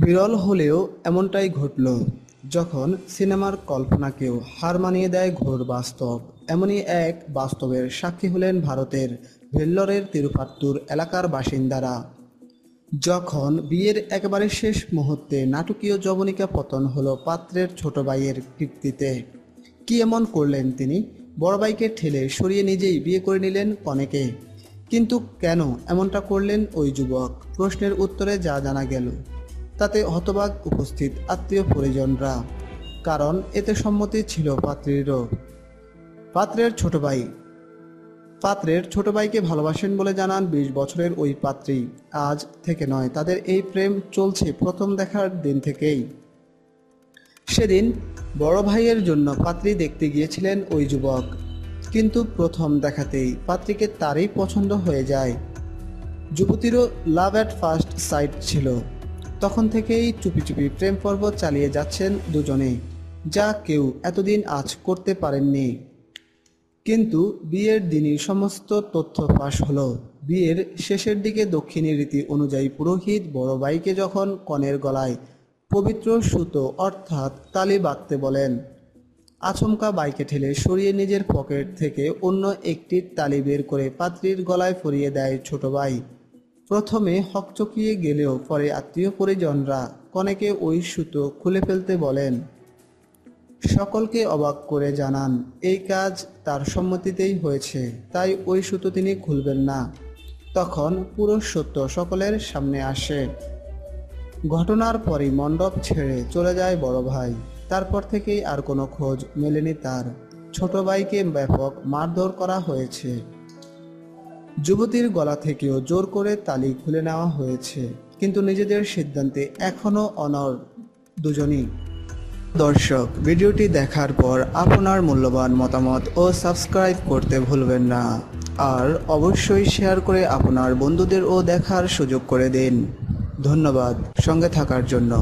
বিরল হলেও এমনটাই ঘটল যখন সিনেমার কল্পনাকেও হার মানিয়ে দেয় ঘোর বাস্তব। এমনই এক বাস্তবের সাক্ষী হলেন ভারতের ভেল্লোরের তিরুপাত্তুর এলাকার বাসিন্দারা। যখন বিয়ের একেবারে শেষ মুহূর্তে নাটকীয় যবনিকা পতন হলো পাত্রের ছোট ভাইয়ের কীর্তিতে। কি এমন করলেন তিনি? বড় ভাইকে ঠেলে সরিয়ে নিজেই বিয়ে করে নিলেন কনেকে। কিন্তু কেন এমনটা করলেন ওই যুবক? প্রশ্নের উত্তরে যা জানা গেল তাতে হতবাক উপস্থিত আত্মীয় পরিজনরা। কারণ এতে সম্মতি ছিল পাত্রীরও। পাত্রের ছোট ভাইকে ভালোবাসেন বলে জানান ২০ বছরের ওই পাত্রী। আজ থেকে নয়, তাদের এই প্রেম চলছে প্রথম দেখার দিন থেকেই। সেদিন বড় ভাইয়ের জন্য পাত্রী দেখতে গিয়েছিলেন ওই যুবক, কিন্তু প্রথম দেখাতেই পাত্রীকে তারই পছন্দ হয়ে যায়। যুবতীরও লাভ অ্যাট ফার্স্ট সাইট ছিল। তখন থেকেই চুপি চুপি প্রেম পর্ব চালিয়ে যাচ্ছেন দুজনে, যা কেউ এতদিন আজ করতে পারেননি। কিন্তু বিয়ের দিনই সমস্ত তথ্য ফাঁস হলো। বিয়ের শেষের দিকে দক্ষিণী রীতি অনুযায়ী পুরোহিত বড় ভাইকে যখন কনের গলায় পবিত্র সুতো অর্থাৎ তালি বাঁধতে বলেন, আচমকা বাইকে ঠেলে সরিয়ে নিজের পকেট থেকে অন্য একটি তালি বের করে পাত্রীর গলায় পরিয়ে দেয় ছোট ভাই। প্রথমে হকচকিয়ে গেলেও পরে আত্মীয় পরিজনরা কনেকে ওই সুতো খুলে ফেলতে বলেন। সকলকে অবাক করে জানান এই কাজ তার সম্মতিতেই হয়েছে, তাই ওই সুতো তিনি খুলবেন না। তখন পুরো সত্য সকলের সামনে আসে। ঘটনার পরই মণ্ডপ ছেড়ে চলে যায় বড় ভাই। তারপর থেকেই আর কোনো খোঁজ মেলেনি তার। ছোট ভাইকে ব্যাপক মারধর করা হয়েছে। যুবতীর গলা থেকেও জোর করে তালি খুলে নেওয়া হয়েছে, কিন্তু নিজেদের সিদ্ধান্তে এখনও অনড় দুজনই। দর্শক, ভিডিওটি দেখার পর আপনার মূল্যবান মতামত ও সাবস্ক্রাইব করতে ভুলবেন না। আর অবশ্যই শেয়ার করে আপনার বন্ধুদেরও দেখার সুযোগ করে দিন। ধন্যবাদ সঙ্গে থাকার জন্য।